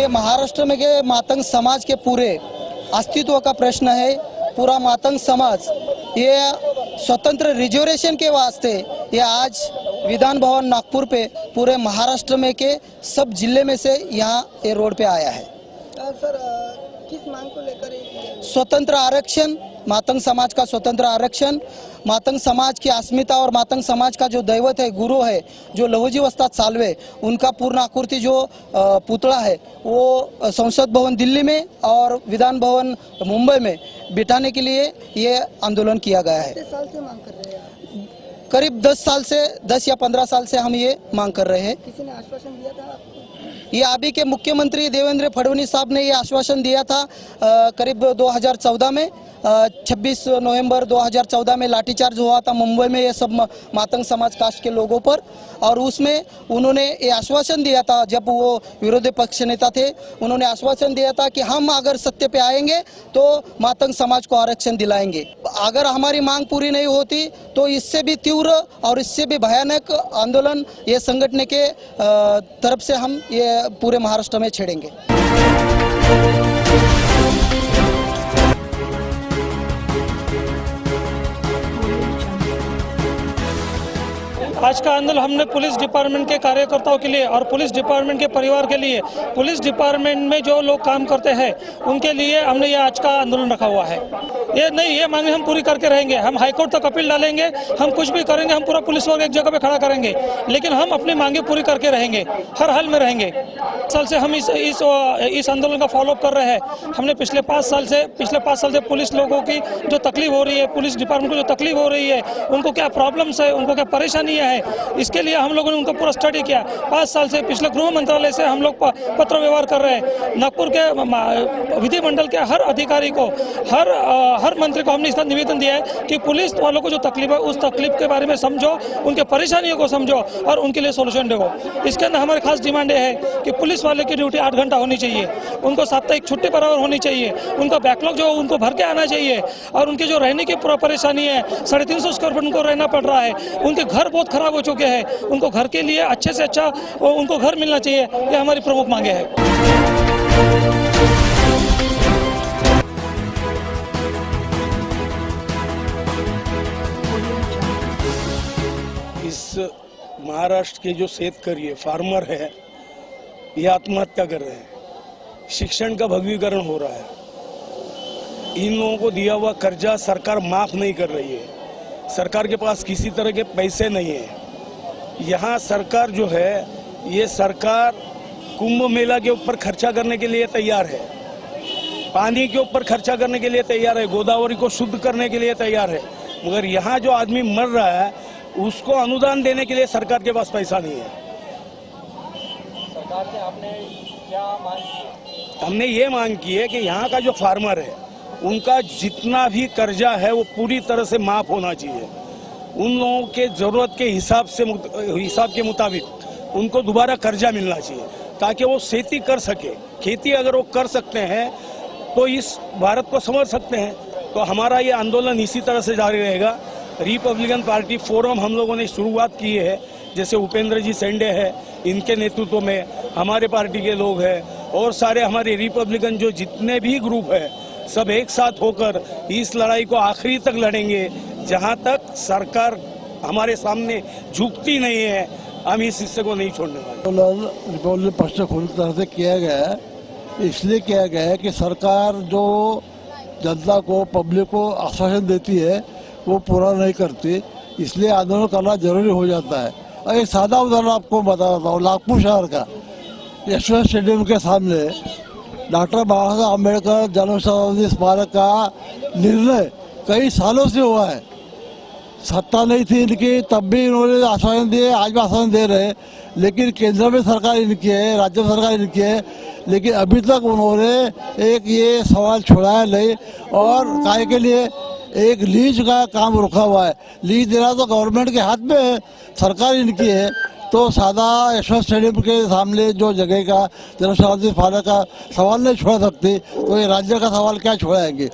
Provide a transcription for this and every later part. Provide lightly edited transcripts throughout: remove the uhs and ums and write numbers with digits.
ये महाराष्ट्र में के मातंग समाज के पूरे अस्तित्व का प्रश्न है। पूरा मातंग समाज ये स्वतंत्र रिजर्वेशन के वास्ते ये आज विधान भवन नागपुर पे पूरे महाराष्ट्र में के सब जिले में से यहाँ ये रोड पे आया है। सर किस मांग को लेकर? स्वतंत्र आरक्षण, मातंग समाज का स्वतंत्र आरक्षण, मातंग समाज की अस्मिता और मातंग समाज का जो दैवत है, गुरु है, जो लहुजी वस्ताद साल्वे, उनका पूर्ण आकृति जो पुतला है वो संसद भवन दिल्ली में और विधान भवन मुंबई में बिठाने के लिए ये आंदोलन किया गया है। कितने साल से मांग कर रहे हैं? करीब 10 साल से, 10 या 15 साल से हम ये मांग कर रहे हैं। किसी ने आश्वासन दिया था आपको? ये अभी के मुख्यमंत्री देवेंद्र फडणवीस साहब ने ये आश्वासन दिया था करीब 2014 में। 26 नवंबर 2014 में लाठीचार्ज हुआ था मुंबई में ये सब मातंग समाज कास्ट के लोगों पर, और उसमें उन्होंने ये आश्वासन दिया था, जब वो विरोधी पक्ष नेता थे, उन्होंने आश्वासन दिया था कि हम अगर सत्य पे आएंगे तो मातंग समाज को आरक्षण दिलाएंगे। अगर हमारी मांग पूरी नहीं होती तो इससे भी तीव्र और इससे भी भयानक आंदोलन ये संगठन के तरफ से हम ये पूरे महाराष्ट्र में छेड़ेंगे। आज का आंदोलन हमने पुलिस डिपार्टमेंट के कार्यकर्ताओं के लिए और पुलिस डिपार्टमेंट के परिवार के लिए, पुलिस डिपार्टमेंट में जो लोग काम करते हैं उनके लिए हमने ये आज का आंदोलन रखा हुआ है। ये मांगे हम पूरी करके रहेंगे। हम हाईकोर्ट तक अपील डालेंगे, हम कुछ भी करेंगे, हम पूरा पुलिस वर्ग एक जगह पे खड़ा करेंगे, लेकिन हम अपनी मांगे पूरी करके रहेंगे, हर हाल में रहेंगे। साल से हम इस आंदोलन का फॉलोअप कर रहे हैं। हमने पिछले 5 साल से पुलिस लोगों की जो तकलीफ हो रही है, पुलिस डिपार्टमेंट को जो तकलीफ हो रही है, उनको क्या प्रॉब्लम्स है, उनको क्या परेशानी है, इसके लिए हम लोगों ने उनका पूरा स्टडी किया। 5 साल से पिछले गृह मंत्रालय से हम लोग पत्र व्यवहार कर रहे हैं। नागपुर के विधिमंडल के हर अधिकारी को, हर मंत्री को हमने इसका निवेदन दिया है कि पुलिस वालों को जो तकलीफ है उस तकलीफ के बारे में समझो, उनके परेशानियों को समझो और उनके लिए सोल्यूशन दो। इसके अंदर हमारी खास डिमांड है कि पुलिस वाले की ड्यूटी 8 घंटा होनी चाहिए, उनको साप्ताहिक छुट्टी बराबर होनी चाहिए, उनका बैकलॉग जो उनको भर के आना चाहिए, और उनकी जो रहने की परेशानी है, 350 स्क्वायर फीट उनको रहना पड़ रहा है, उनके घर बहुत खराब हो चुके हैं, उनको घर के लिए अच्छे से अच्छा उनको घर मिलना चाहिए। ये हमारी प्रमुख मांगे हैं। इस महाराष्ट्र के जो शेतकरी है, फार्मर है, ये आत्महत्या कर रहे हैं। शिक्षण का भगवीकरण हो रहा है। इन लोगों को दिया हुआ कर्जा सरकार माफ नहीं कर रही है। सरकार के पास किसी तरह के पैसे नहीं है। यहाँ सरकार जो है, ये सरकार कुंभ मेला के ऊपर खर्चा करने के लिए तैयार है, पानी के ऊपर खर्चा करने के लिए तैयार है, गोदावरी को शुद्ध करने के लिए तैयार है, मगर यहाँ जो आदमी मर रहा है उसको अनुदान देने के लिए सरकार के पास पैसा नहीं है। सरकार से आपने क्या मांग की? हमने ये मांग की है कि यहाँ का जो फार्मर है उनका जितना भी कर्जा है वो पूरी तरह से माफ होना चाहिए। उन लोगों के ज़रूरत के हिसाब के मुताबिक उनको दोबारा कर्जा मिलना चाहिए ताकि वो खेती कर सके। खेती अगर वो कर सकते हैं तो इस भारत को समझ सकते हैं। तो हमारा ये आंदोलन इसी तरह से जारी रहेगा। रिपब्लिकन पार्टी फोरम हम लोगों ने शुरुआत की है, जैसे उपेंद्र जी सेंडे है, इनके नेतृत्व में हमारे पार्टी के लोग हैं और सारे हमारे रिपब्लिकन जो जितने भी ग्रुप है सब एक साथ होकर इस लड़ाई को आखिरी तक लड़ेंगे। जहां तक सरकार हमारे सामने झुकती नहीं है, हम इस हिस्से को नहीं छोड़ने वाले। रिपब्लिक पक्ष से पूरी तरह से किया गया है, इसलिए किया गया है कि सरकार जो जनता को, पब्लिक को आश्वासन देती है वो पूरा नहीं करती, इसलिए आंदोलन करना जरूरी हो जाता है। और एक सादा उदाहरण आपको बता रहा हूँ, नागपुर शहर का यशवंत स्टेडियम के सामने डॉक्टर बाबा साहब अम्बेडकर जन्म शताब्दी स्मारक का निर्णय कई सालों से हुआ है। सत्ता नहीं थी इनकी, तब भी इन्होंने आश्वासन दिए, आज भी आश्वासन दे रहे, लेकिन केंद्र में सरकार इनकी है, राज्य में सरकार इनकी है, लेकिन अभी तक उन्होंने एक ये सवाल छुड़ाया नहीं। और काय के लिए एक लीज का काम रुका हुआ है। लीज देना तो गवर्नमेंट के हाथ में है, सरकार इनकी है। तो सादा यशवंत स्टेडियम के सामने जो जगह का जन्म शताब्दी स्मारक का सवाल नहीं छोड़ सकती, तो ये राज्य का सवाल क्या छोड़ाएंगे।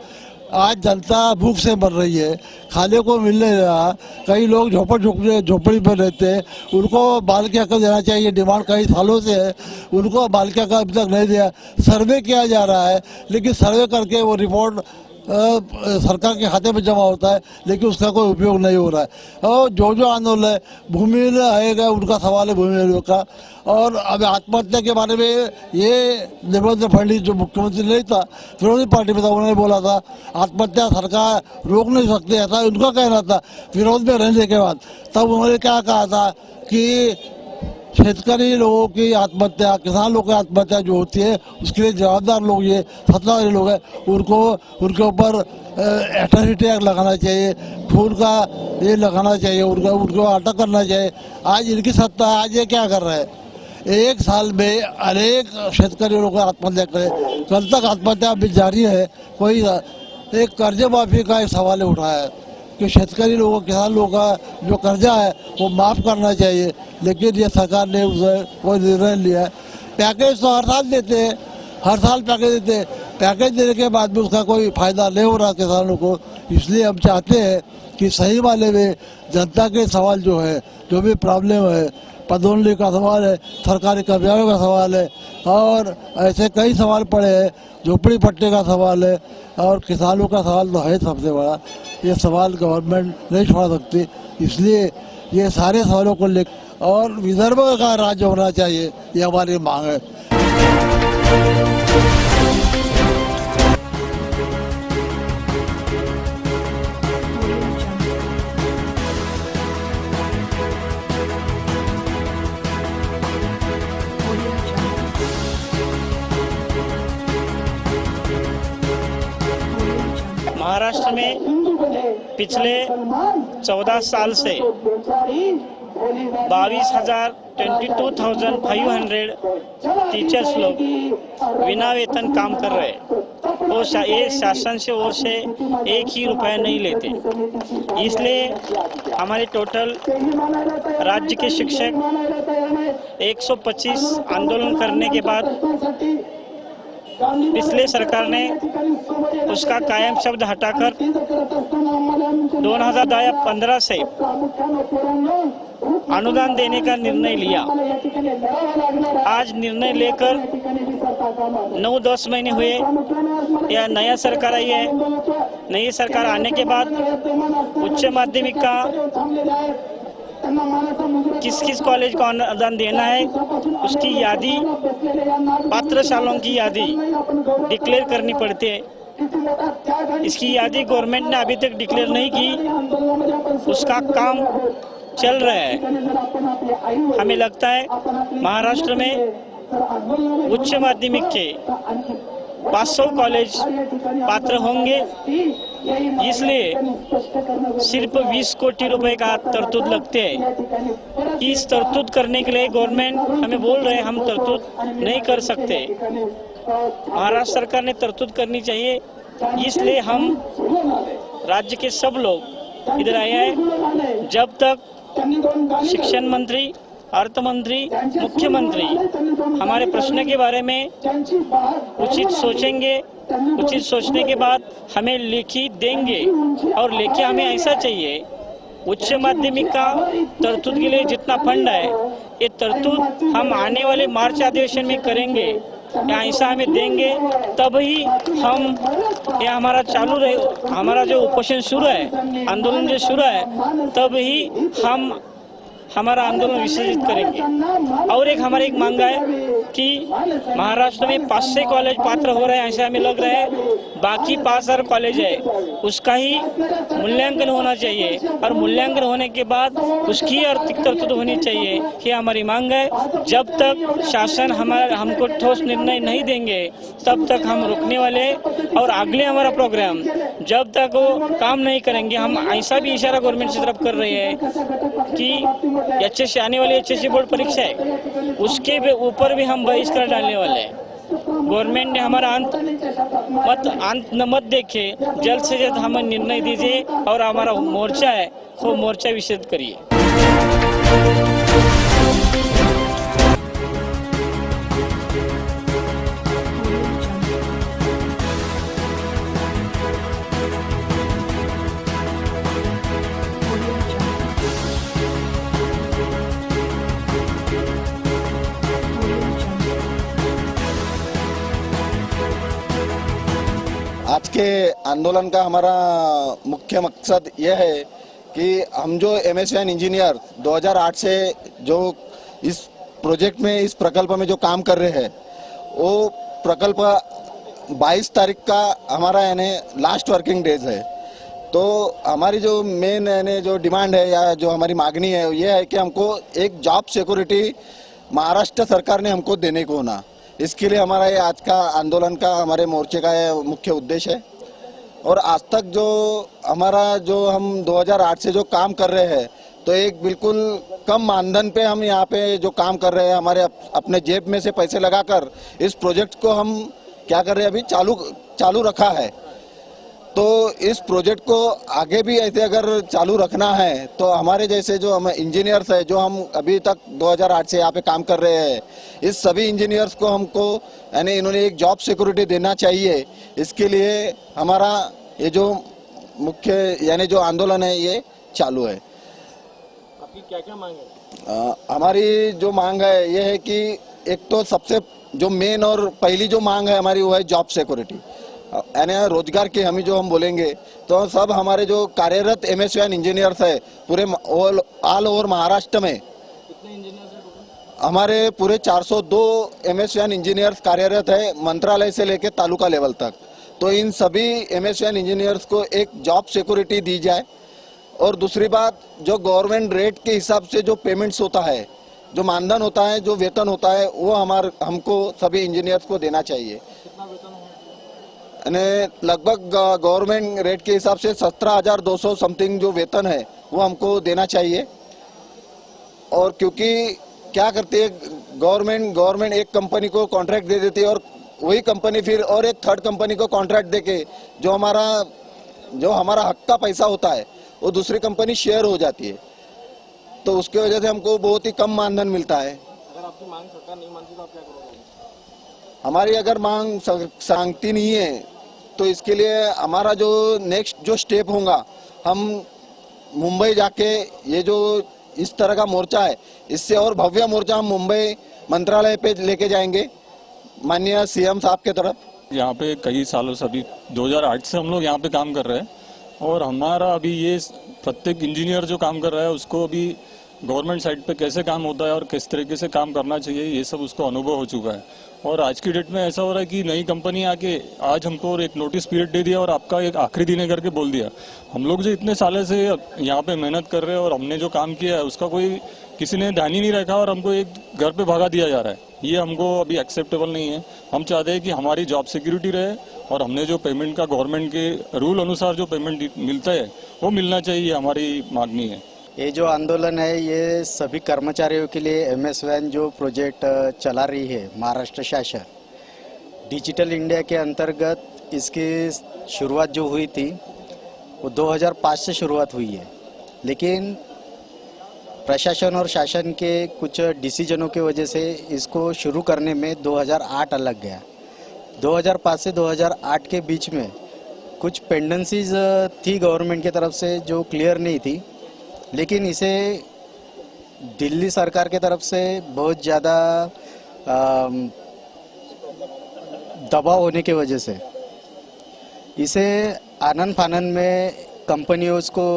आज जनता भूख से मर रही है, खाने को मिल नहीं रहा। कई लोग झोपड़ी पर रहते हैं, उनको बाल के हक देना चाहिए। डिमांड कई सालों से है, उनको बाल के हक अभी तक नहीं दिया। सर्वे किया जा रहा है, लेकिन सर्वे करके वो रिपोर्ट सरकार के खाते में जमा होता है, लेकिन उसका कोई उपयोग नहीं हो रहा है। और जो आंदोलन है, भूमि आएगा उनका सवाल है, भूमि का। और अब आत्महत्या के बारे में ये देवेंद्र फडणवीस जो मुख्यमंत्री नहीं था, विरोधी पार्टी में था, उन्होंने बोला था आत्महत्या सरकार रोक नहीं सकती, ऐसा उनका कहना था विरोध में रहने के बाद। तब उन्होंने क्या कहा था कि शेतकरी लोगों की आत्महत्या, किसान लोगों की आत्महत्या जो होती है, उसके लिए जवाबदार लोग ये सत्ताधारी लोग हैं, उनको उनके ऊपर एट्रॉसिटी एक्ट लगाना चाहिए, खून का ये लगाना चाहिए, उनको अटक करना चाहिए। आज इनकी सत्ता है, आज ये क्या कर रहे हैं? एक साल में अनेक शेतकरी लोग आत्महत्या करें, कल तक आत्महत्या अभी जारी है। कोई एक कर्ज माफी का एक सवाल उठाया है कि शेतकरी लोगों, किसान लोगों का जो कर्जा है वो माफ़ करना चाहिए, लेकिन ये सरकार ने उसे कोई निर्णय लिया है। पैकेज तो हर साल देते हैं, हर साल पैकेज देते हैं, पैकेज देने के बाद भी उसका कोई फायदा नहीं हो रहा किसानों को। इसलिए हम चाहते हैं कि सही वाले में जनता के सवाल जो है, जो भी प्रॉब्लम है, पदोन्नति का सवाल है, सरकारी कर्मचारियों का सवाल है, और ऐसे कई सवाल पड़े हैं, झोपड़ी पट्टे का सवाल है, और किसानों का सवाल तो है सबसे बड़ा। ये सवाल गवर्नमेंट नहीं छोड़ सकती, इसलिए ये सारे सवालों को लेकर और विदर्भ का राज्य होना चाहिए, ये हमारी मांग है। महाराष्ट्र में पिछले 14 साल से 22,500 टीचर्स लोग बिना वेतन काम कर रहे हैं, और ये शासन से ओर से एक ही रुपया नहीं लेते। इसलिए हमारे टोटल राज्य के शिक्षक 125 आंदोलन करने के बाद पिछले सरकार ने उसका कायम शब्द हटाकर 2015 से अनुदान देने का निर्णय लिया। आज निर्णय लेकर 9-10 महीने हुए, या नया सरकार आई है। नई सरकार आने के बाद उच्च माध्यमिक का किस किस कॉलेज को अनुदान देना है, उसकी यादी, पात्रशालाओं की यादी डिक्लेयर करनी पड़ती है। इसकी यादी गवर्नमेंट ने अभी तक डिक्लेयर नहीं की, उसका काम चल रहा है। हमें लगता है महाराष्ट्र में उच्च माध्यमिक के 500 कॉलेज पात्र होंगे, इसलिए सिर्फ 20 कोटी रुपए का तरतूद लगते हैं। इस तरतूद करने के लिए गवर्नमेंट हमें बोल रहे हैं हम तरतूद नहीं कर सकते। महाराष्ट्र सरकार ने तरतूद करनी चाहिए, इसलिए हम राज्य के सब लोग इधर आए हैं। जब तक शिक्षण मंत्री, अर्थ मंत्री, मुख्यमंत्री हमारे प्रश्न के बारे में उचित सोचेंगे, उचित सोचने के बाद हमें लिखित देंगे, और लेके हमें ऐसा चाहिए उच्च माध्यमिक का तरतूद के लिए जितना फंड है, ये तरतूद हम आने वाले मार्च अधिवेशन में करेंगे, या ऐसा हमें देंगे, तभी हम ये हमारा चालू रहे, हमारा जो उपोषण शुरू है, आंदोलन जो शुरू है, तभी हम हमारा आंदोलन विसर्जित करेंगे। और एक हमारी एक मांग है कि महाराष्ट्र में 500 कॉलेज पात्र हो रहे हैं, ऐसा हमें लग रहा है। बाकी 5,000 कॉलेज है, उसका ही मूल्यांकन होना चाहिए, और मूल्यांकन होने के बाद उसकी आर्थिक तरतूद होनी चाहिए। ये हमारी मांग है। जब तक शासन हमको ठोस निर्णय नहीं देंगे, तब तक हम रुकने वाले, और अगले हमारा प्रोग्राम जब तक वो काम नहीं करेंगे, हम ऐसा भी इशारा गवर्नमेंट की तरफ कर रहे हैं कि HSC आने वाली HSC बोर्ड परीक्षा है, उसके ऊपर भी हम बहिष्कार डालने वाले हैं। गवर्नमेंट ने हमारा अंत मत देखे, जल्द से जल्द हमें निर्णय दीजिए, और हमारा मोर्चा है वो मोर्चा विसर्जित करिए। देखिए, आंदोलन का हमारा मुख्य मकसद यह है कि हम जो एमएसवीएन इंजीनियर 2008 से जो इस प्रोजेक्ट में, इस प्रकल्प में जो काम कर रहे हैं, वो प्रकल्प 22 तारीख का हमारा यानी लास्ट वर्किंग डेज है। तो हमारी जो मेन यानी जो डिमांड है या जो हमारी मांगनी है ये है कि हमको एक जॉब सिक्योरिटी महाराष्ट्र सरकार ने हमको देने को होना। इसके लिए हमारा ये आज का आंदोलन का, हमारे मोर्चे का ये मुख्य उद्देश्य है। और आज तक जो हमारा जो हम 2008 से जो काम कर रहे हैं, तो एक बिल्कुल कम मानधन पे हम यहाँ पे जो काम कर रहे हैं, हमारे अपने जेब में से पैसे लगाकर इस प्रोजेक्ट को हम क्या कर रहे हैं, अभी चालू रखा है। तो इस प्रोजेक्ट को आगे भी ऐसे अगर चालू रखना है तो हमारे जैसे जो हम इंजीनियर्स हैं, जो हम अभी तक 2008 से यहाँ पे काम कर रहे हैं, इस सभी इंजीनियर्स को हमको यानी इन्होंने एक जॉब सिक्योरिटी देना चाहिए। इसके लिए हमारा ये जो मुख्य यानी जो आंदोलन है ये चालू है। आपकी क्या क्या मांग है? हमारी जो मांग है ये है कि एक तो सबसे जो मेन और पहली जो मांग है हमारी वो है जॉब सिक्योरिटी, यानी रोजगार की हमी जो हम बोलेंगे तो सब हमारे जो कार्यरत एमएसवीएन इंजीनियर्स है पूरे ऑल ओवर महाराष्ट्र में, कितने इंजीनियर्स हैं? हमारे पूरे 402 एमएसवीएन इंजीनियर्स कार्यरत है, मंत्रालय से लेकर तालुका लेवल तक। तो इन सभी एमएसवीएन इंजीनियर्स को एक जॉब सिक्योरिटी दी जाए। और दूसरी बात, जो गवर्नमेंट रेट के हिसाब से जो पेमेंट्स होता है, जो मानधन होता है, जो वेतन होता है, वो हमको सभी इंजीनियर्स को देना चाहिए। कितना वेतन है? लगभग गवर्नमेंट रेट के हिसाब से 17,200 समथिंग जो वेतन है वो हमको देना चाहिए। और क्योंकि क्या करती है गवर्नमेंट एक कंपनी को कॉन्ट्रैक्ट दे देती है और वही कंपनी फिर और एक थर्ड कंपनी को कॉन्ट्रैक्ट देके जो हमारा हक का पैसा होता है वो दूसरी कंपनी शेयर हो जाती है। तो उसकी वजह से हमको बहुत ही कम मानधन मिलता है। अगर आपकी मांग सरकार नहीं मानती तो आप क्या करोगे? हमारी अगर मांग सांगती नहीं है तो इसके लिए हमारा जो नेक्स्ट जो स्टेप होगा, हम मुंबई जाके ये जो इस तरह का मोर्चा है, इससे और भव्य मोर्चा हम मुंबई मंत्रालय पे लेके जाएंगे माननीय सीएम साहब के तरफ। यहाँ पे कई सालों से, अभी 2008 से हम लोग यहाँ पे काम कर रहे हैं और हमारा अभी ये प्रत्येक इंजीनियर जो काम कर रहा है उसको अभी गवर्नमेंट साइड पे कैसे काम होता है और किस तरीके से काम करना चाहिए ये सब उसको अनुभव हो चुका है। और आज की डेट में ऐसा हो रहा है कि नई कंपनी आके आज हमको एक नोटिस पीरियड दे दिया और आपका एक आखिरी दिन है करके बोल दिया। हम लोग जो इतने सालों से यहाँ पे मेहनत कर रहे हैं और हमने जो काम किया है उसका कोई किसी ने ध्यान ही नहीं रखा और हमको एक घर पे भगा दिया जा रहा है। ये हमको अभी एक्सेप्टेबल नहीं है। हम चाहते हैं कि हमारी जॉब सिक्योरिटी रहे और हमने जो पेमेंट का गवर्नमेंट के रूल अनुसार जो पेमेंट मिलता है वो मिलना चाहिए, हमारी मांगनी है। ये जो आंदोलन है ये सभी कर्मचारियों के लिए एमएसवीएन जो प्रोजेक्ट चला रही है महाराष्ट्र शासन, डिजिटल इंडिया के अंतर्गत इसकी शुरुआत जो हुई थी वो 2005 से शुरुआत हुई है, लेकिन प्रशासन और शासन के कुछ डिसीजनों की वजह से इसको शुरू करने में 2008 लग गया। 2005 से 2008 के बीच में कुछ पेंडेंसीज थी गवर्नमेंट की तरफ से जो क्लियर नहीं थी, लेकिन इसे दिल्ली सरकार के तरफ से बहुत ज़्यादा दबाव होने की वजह से इसे आनन फानन में कंपनियों को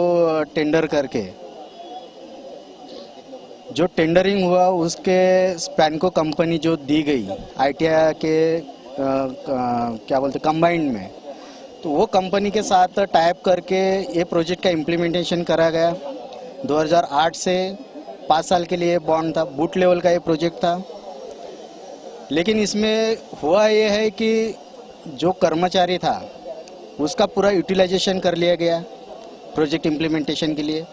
टेंडर करके जो टेंडरिंग हुआ उसके स्पैन को कंपनी जो दी गई आईटीआई के क्या बोलते कंबाइंड में, तो वो कंपनी के साथ टाइप करके ये प्रोजेक्ट का इम्प्लीमेंटेशन करा गया। 2008 से 5 साल के लिए बॉन्ड था, बूट लेवल का ये प्रोजेक्ट था। लेकिन इसमें हुआ ये है कि जो कर्मचारी था उसका पूरा यूटिलाइजेशन कर लिया गया प्रोजेक्ट इम्प्लीमेंटेशन के लिए।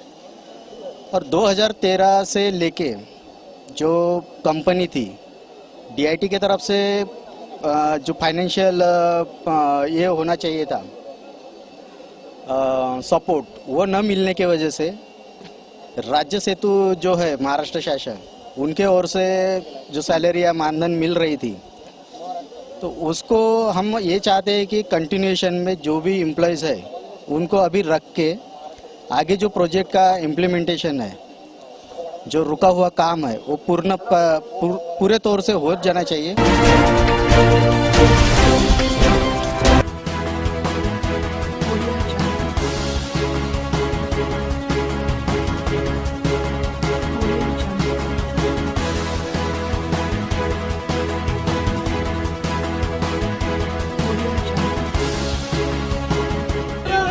और 2013 से लेके जो कंपनी थी डीआईटी के तरफ से जो फाइनेंशियल ये होना चाहिए था सपोर्ट, वो न मिलने की वजह से राज्य सेतु जो है महाराष्ट्र शासन उनके ओर से जो सैलरी या मानधन मिल रही थी, तो उसको हम ये चाहते हैं कि कंटिन्यूएशन में जो भी एम्प्लॉयज़ है उनको अभी रख के आगे जो प्रोजेक्ट का इम्प्लीमेंटेशन है, जो रुका हुआ काम है वो पूरे तौर से हो जाना चाहिए।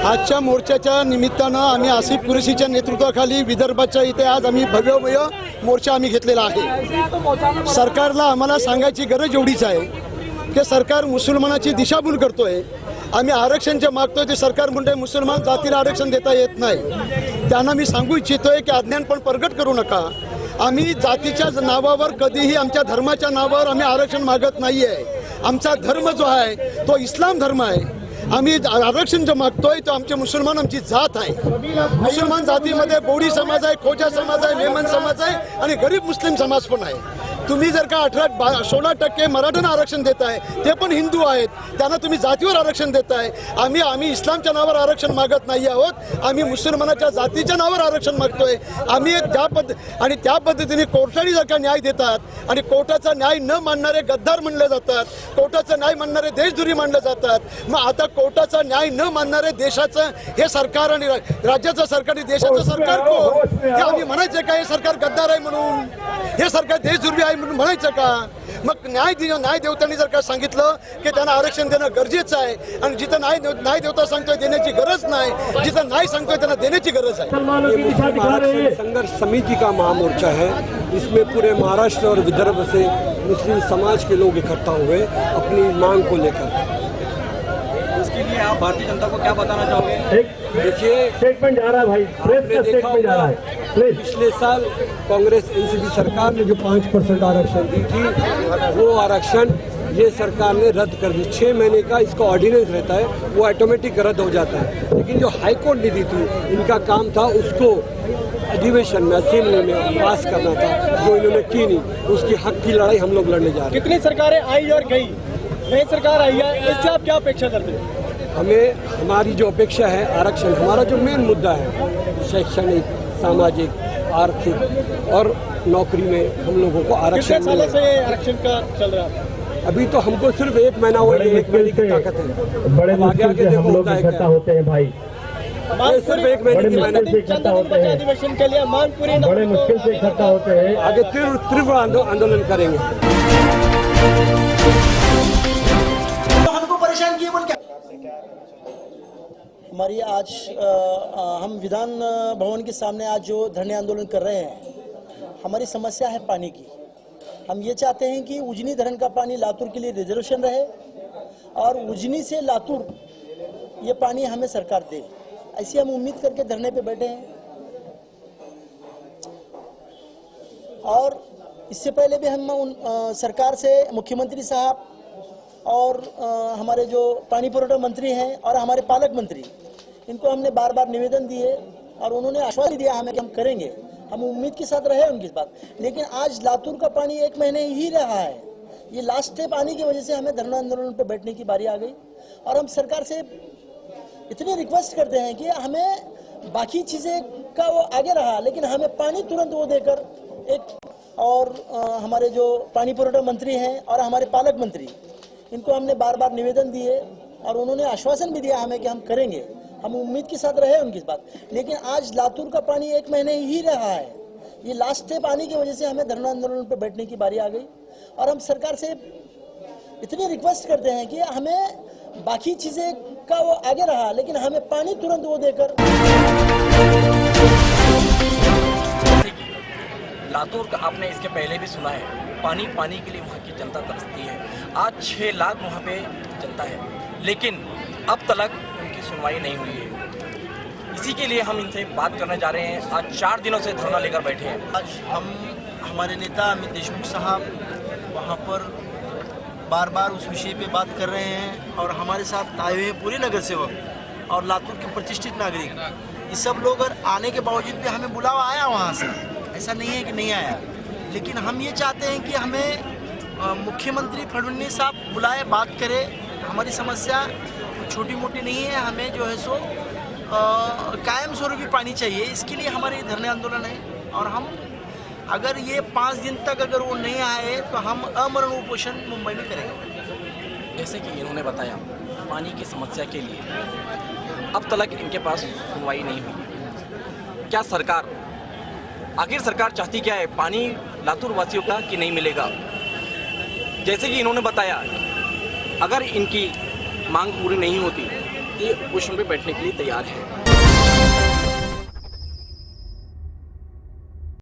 आजच्या मोर्चाच्या निमित्तानं आम्ही आसिफ कुरेशीच्या नेतृत्वाखाली विदर्भाच्या इथे आज आम्ही भव्य मोर्चा आम्ही घेतलेला आहे. सरकारला आम्हाला सांगायची गरज एवढीच आहे की सरकार मुसलमानाची दिशाभूल करतोय. आम्ही आरक्षण जे मागतोय ते सरकार म्हणते मुसलमान जातीला आरक्षण देता येत नाही. त्यांना मी सांगू इच्छितोय की अज्ञानपण प्रगट करू नका. आम्ही जातीच्या नावावर कधीही आमच्या धर्माच्या नावावर आम्ही आरक्षण मागत नाही आहे. आमचा धर्म जो आहे तो इस्लाम धर्म आहे. आम्ही आरक्षण जो मागतोय तो आमचे मुसलमान आमची जात आहे. मुसलमान जातीमध्ये बोडी समाज आहे, खोजा समाज आहे, मेमन समाज आहे आणि गरीब मुस्लिम समाज पण आहे. तुम्ही जर का 16% मराठ्यांना आरक्षण देताय, ते पण हिंदू आहेत, त्यांना तुम्ही जातीवर आरक्षण देताय. आम्ही इस्लामच्या नावावर आरक्षण मागत नाही आहोत. आम्ही मुसलमानाच्या जातीच्या नावावर आरक्षण मागतोय. आम्ही त्या पद्धतीने कोर्टाने जर का न्याय देतात आणि कोर्टाचा न्याय न मानणारे गद्दार म्हणले जातात, कोर्टाचा न्याय मानणारे देशद्रोही मानले जातात. मग आता कोर्टाचा न्याय न मानणारे देशाचं हे सरकार आणि राज्याचं सरकार, देशाचं सरकार कोण हे आम्ही म्हणायचं का? हे सरकार गद्दार आहे म्हणून, हे सरकार देशद्रोही आहे म्हणून म्हणायचं का? मग न्याय देवतांनी जर का सांगितलं की त्यांना आरक्षण देणं गरजेचं आहे आणि जिथं न्याय देवता सांगतोय देण्याची गरज नाही, जिथं नाही सांगतोय त्यांना देण्याची गरज आहे. आरक्षण संघर्ष समिति का महामोर्चा है. इसमें पूरे महाराष्ट्र और विदर्भ से मुस्लिम समाज के लोग इकट्ठा हुए अपनी मांग को लेकर. इसके लिए आप भारतीय जनता को क्या बताना चाहोगे? देखिए, स्टेटमेंट जा रहा है भाई, प्रेस का स्टेटमेंट जा रहा है. पिछले साल कांग्रेस एनसीपी सरकार ने जो 5% आरक्षण दी थी, वो आरक्षण ये सरकार ने रद्द कर दी. 6 महीने का इसका ऑर्डिनेंस रहता है, वो ऑटोमेटिक रद्द हो जाता है. लेकिन जो हाईकोर्ट ने दी थी, इनका काम था उसको अधिवेशन में असेंबली में पास करना था, जो इन्होंने की नहीं. उसकी हक की लड़ाई हम लोग लड़ने जा रहे हैं. कितनी सरकारें आई और गई, नई सरकार आई है, इससे आप क्या अपेक्षा करते हैं? हमारी जो अपेक्षा है आरक्षण, हमारा जो मेन मुद्दा है शैक्षणिक, सामाजिक, आर्थिक और नौकरी में हम लोगों को आरक्षण सालों से ये आरक्षण का चल रहा है. अभी तो हमको सिर्फ 1 महीना हुआ, 1 महीने की ताकत है. बड़े मुश्किल से हम लोग होता है इकट्ठा होते हैं भाई, सिर्फ 1 महीने की मेहनत. अधिवेशन के लिए मांग पूरी बड़े मुश्किल से इकट्ठा होते हैं. आगे तीव्र आंदोलन करेंगे. हमको परेशान किए बोल क्या? हमारी आज हम विधान भवन के सामने आज जो धरने आंदोलन कर रहे हैं, हमारी समस्या है पानी की. हम ये चाहते हैं कि उजनी धरण का पानी लातूर के लिए रिजर्वेशन रहे और उजनी से लातूर ये पानी हमें सरकार दे. ऐसी हम उम्मीद करके धरने पे बैठे हैं. और इससे पहले भी हम सरकार से मुख्यमंत्री साहब और हमारे जो पानी पुरवठा मंत्री हैं और हमारे पालक मंत्री, इनको हमने बार बार निवेदन दिए और उन्होंने आश्वासन दिया हमें कि हम करेंगे. हम उम्मीद के साथ रहे उनकी बात. लेकिन आज लातूर का पानी 1 महीने ही रहा है. ये लास्ट स्टेप आने की वजह से हमें धरना आंदोलन पर बैठने की बारी आ गई. और हम सरकार से इतनी रिक्वेस्ट करते हैं कि हमें बाकी चीज़ें का वो आगे रहा, लेकिन हमें पानी तुरंत वो देकर एक. और हमारे जो पानी पुरवठा मंत्री हैं और हमारे पालक मंत्री, इनको हमने बार बार निवेदन दिए और उन्होंने आश्वासन भी दिया हमें कि हम करेंगे. हम उम्मीद के साथ रहे उनकी बात. लेकिन आज लातूर का पानी 1 महीने ही रहा है. ये लास्ट स्टेप आने की वजह से हमें धरना आंदोलन पर बैठने की बारी आ गई. और हम सरकार से इतनी रिक्वेस्ट करते हैं कि हमें बाकी चीज़ें का वो आगे रहा, लेकिन हमें पानी तुरंत वो देकर. लातूर का आपने इसके पहले भी सुना है, पानी के लिए वहाँ की जनता तरसती है. आज 6 लाख वहाँ पे जनता है, लेकिन अब तक उनकी सुनवाई नहीं हुई है. इसी के लिए हम इनसे बात करने जा रहे हैं. आज 4 दिनों से धरना लेकर बैठे हैं. आज हमारे नेता अमित देशमुख साहब वहाँ पर बार बार उस विषय पे बात कर रहे हैं और हमारे साथ आए हुए पूरे नगर सेवक और लातूर के प्रतिष्ठित नागरिक, ये सब लोग आने के बावजूद भी हमें बुलावा आया वहाँ से. ऐसा नहीं है कि नहीं आया, लेकिन हम ये चाहते हैं कि हमें मुख्यमंत्री फडणवीस साहब बुलाए, बात करें. हमारी समस्या छोटी मोटी नहीं है, हमें जो है सो कायम स्वरूपी पानी चाहिए. इसके लिए हमारे धरने आंदोलन है. और हम अगर ये 5 दिन तक अगर वो नहीं आए तो हम अमरण उपोषण मुंबई में करेंगे. जैसे कि इन्होंने बताया, पानी की समस्या के लिए अब तक इनके पास सुनवाई नहीं हुई. क्या आखिर सरकार चाहती क्या है? पानी लातूर वासियों का कि नहीं मिलेगा? जैसे कि इन्होंने बताया, अगर इनकी मांग पूरी नहीं होती ये पोजीशन पे बैठने के लिए तैयार है।